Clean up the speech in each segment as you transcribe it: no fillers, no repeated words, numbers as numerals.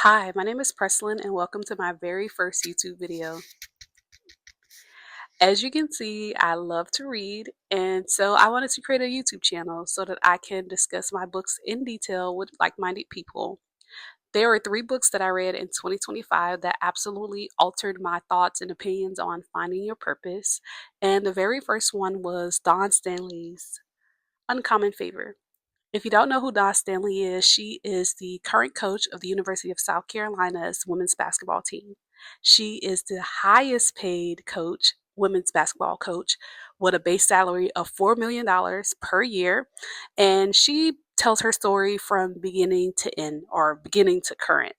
Hi, my name is Preslin and welcome to my very first YouTube video. As you can see, I love to read, and so I wanted to create a YouTube channel so that I can discuss my books in detail with like-minded people. There were three books that I read in 2025 that absolutely altered my thoughts and opinions on finding your purpose, and the very first one was Dawn Stanley's Uncommon Favor. If you don't know who Dawn Stanley is, she is the current coach of the University of South Carolina's women's basketball team. She is the highest paid coach, women's basketball coach, with a base salary of $4 million per year. And she tells her story from beginning to end or beginning to current.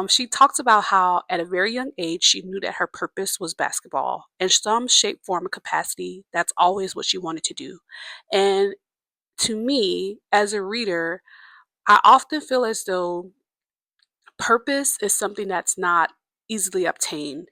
She talks about how at a very young age she knew that her purpose was basketball in some shape, form, or capacity. That's always what she wanted to do. And to me, as a reader, I often feel as though purpose is something that's not easily obtained.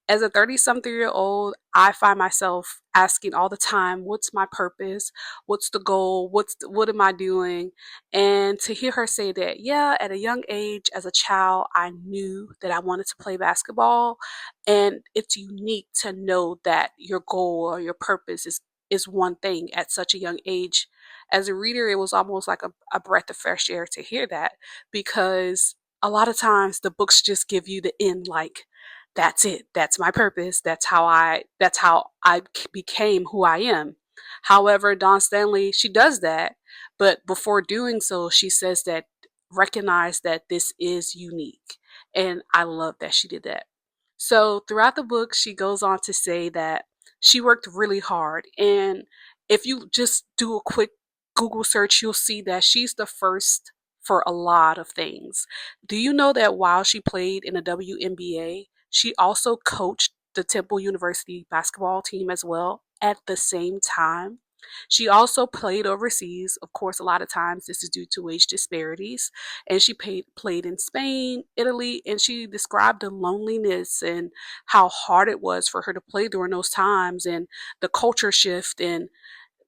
As a 30 something year old, I find myself asking all the time, what's my purpose? What's the goal? What am I doing? And to hear her say that, yeah, at a young age as a child, I knew that I wanted to play basketball, and it's unique to know that your goal or your purpose is one thing at such a young age. As a reader, it was almost like a breath of fresh air to hear that, because a lot of times the books just give you the end, like that's it, that's my purpose, that's how I became who I am. However, Dawn Stanley, she does that, but before doing so she says that recognize that this is unique, and I love that she did that. So throughout the book she goes on to say that she worked really hard, and if you just do a quick Google search you'll see that she's the first for a lot of things. Do you know that while she played in the WNBA, she also coached the Temple University basketball team as well at the same time? She also played overseas. Of course, a lot of times this is due to wage disparities. And she played in Spain, Italy, and she described the loneliness and how hard it was for her to play during those times, and the culture shift and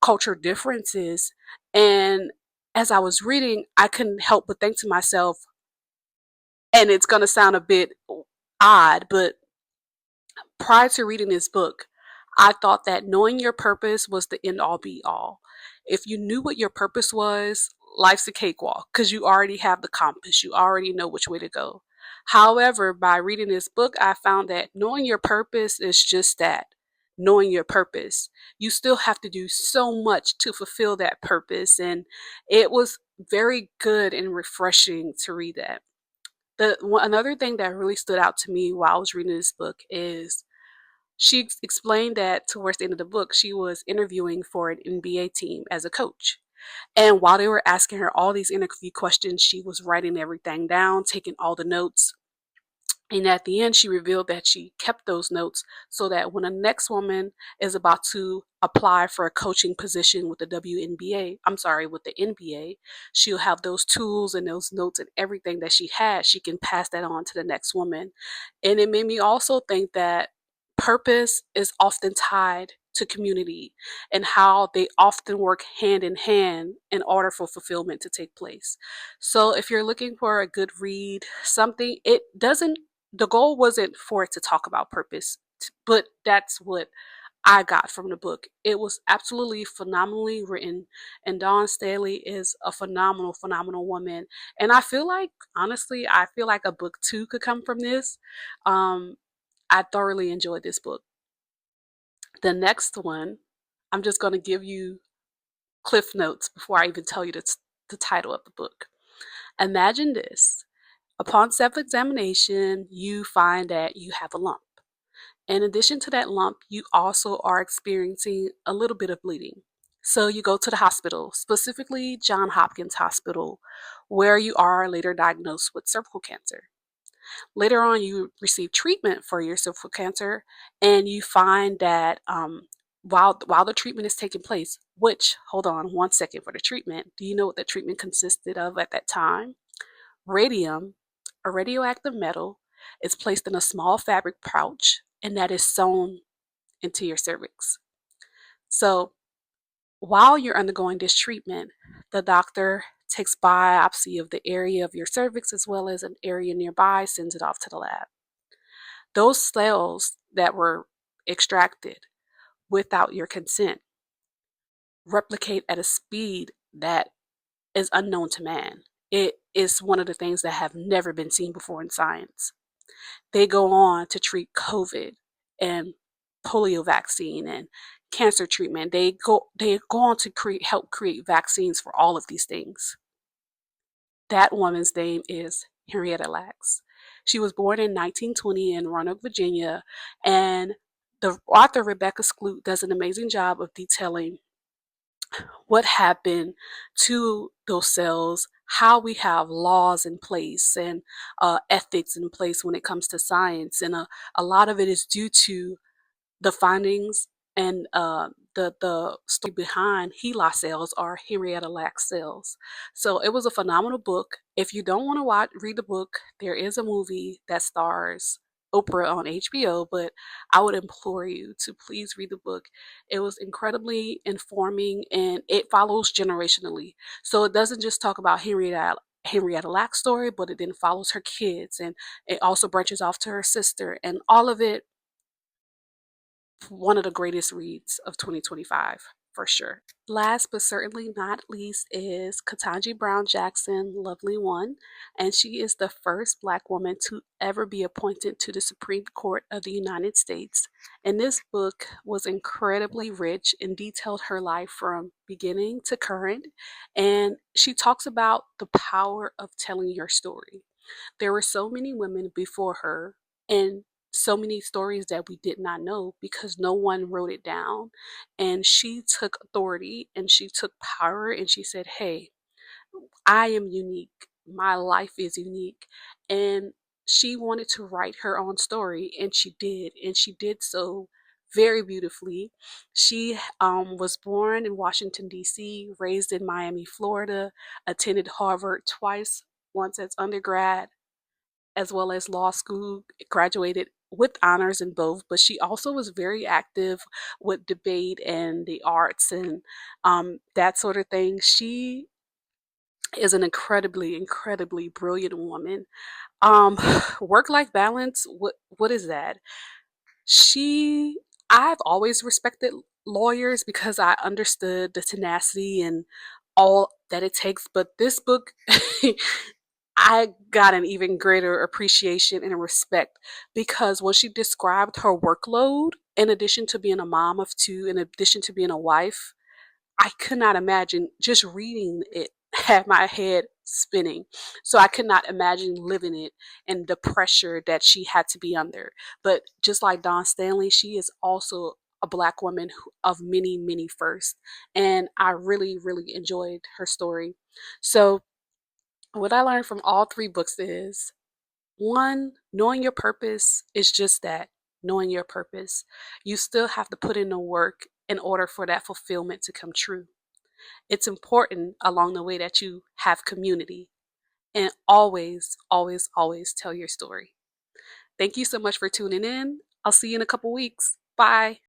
culture differences. And as I was reading, I couldn't help but think to myself, and it's going to sound a bit odd, but prior to reading this book, I thought that knowing your purpose was the end all be all. If you knew what your purpose was, life's a cakewalk because you already have the compass, you already know which way to go. However, by reading this book, I found that knowing your purpose is just that, knowing your purpose. You still have to do so much to fulfill that purpose, and it was very good and refreshing to read that. Another thing that really stood out to me while I was reading this book is she explained that towards the end of the book, she was interviewing for an NBA team as a coach. And while they were asking her all these interview questions, she was writing everything down, taking all the notes. And at the end, she revealed that she kept those notes so that when the next woman is about to apply for a coaching position with the WNBA, I'm sorry, with the NBA, she'll have those tools and those notes and everything that she had. She can pass that on to the next woman. And it made me also think that purpose is often tied to community and how they often work hand in hand in order for fulfillment to take place. So if you're looking for a good read, something, it doesn't, the goal wasn't for it to talk about purpose, but that's what I got from the book. It was absolutely phenomenally written, and Dawn Staley is a phenomenal, phenomenal woman. And I feel like, honestly, I feel like a book two could come from this. Um, I thoroughly enjoyed this book. The next one, I'm just going to give you cliff notes before I even tell you the title of the book. Imagine this. Upon self examination, you find that you have a lump. In addition to that lump, you also are experiencing a little bit of bleeding. So you go to the hospital, specifically Johns Hopkins Hospital, where you are later diagnosed with cervical cancer. Later on, you receive treatment for your cervical cancer, and you find that while the treatment is taking place, which, hold on one second, for the treatment, do you know what the treatment consisted of at that time? Radium, a radioactive metal, is placed in a small fabric pouch, and that is sewn into your cervix. So while you're undergoing this treatment, the doctor takes biopsy of the area of your cervix as well as an area nearby, sends it off to the lab. Those cells that were extracted without your consent replicate at a speed that is unknown to man. It is one of the things that have never been seen before in science. They go on to treat COVID and polio vaccine and cancer treatment. They go on to help create vaccines for all of these things. That woman's name is Henrietta Lacks. She was born in 1920 in Roanoke, Virginia, and the author Rebecca Skloot does an amazing job of detailing what happened to those cells, how we have laws in place and ethics in place when it comes to science. And a lot of it is due to the findings and the story behind HeLa cells or Henrietta Lacks cells. So it was a phenomenal book. If you don't want to read the book, there is a movie that stars Oprah on HBO, but I would implore you to please read the book. It was incredibly informing and it follows generationally. So it doesn't just talk about Henrietta Lacks' story, but it then follows her kids and it also branches off to her sister and all of it one of the greatest reads of 2025 for sure. Last but certainly not least is Ketanji Brown Jackson, Lovely One, and she is the first Black woman to ever be appointed to the Supreme Court of the United States. And this book was incredibly rich and detailed her life from beginning to current, and she talks about the power of telling your story. There were so many women before her and so many stories that we did not know because no one wrote it down. And she took authority and she took power and she said, hey, I am unique. My life is unique. And she wanted to write her own story and she did. And she did so very beautifully. She was born in Washington, D.C., raised in Miami, Florida, attended Harvard twice, once as undergrad as well as law school, graduated with honors in both, but she also was very active with debate and the arts and that sort of thing. She is an incredibly brilliant woman. Um, Work-life balance, what is that? She, I've always respected lawyers because I understood the tenacity and all that it takes, but this book I got an even greater appreciation and respect because when she described her workload, in addition to being a mom of two, in addition to being a wife, I could not imagine just reading it had my head spinning. So I could not imagine living it and the pressure that she had to be under. But just like Dawn Stanley, she is also a Black woman of many firsts. And I really enjoyed her story. So what I learned from all three books is one, knowing your purpose is just that, knowing your purpose. You still have to put in the work in order for that fulfillment to come true. It's important along the way that you have community and always tell your story. Thank you so much for tuning in. I'll see you in a couple weeks. Bye.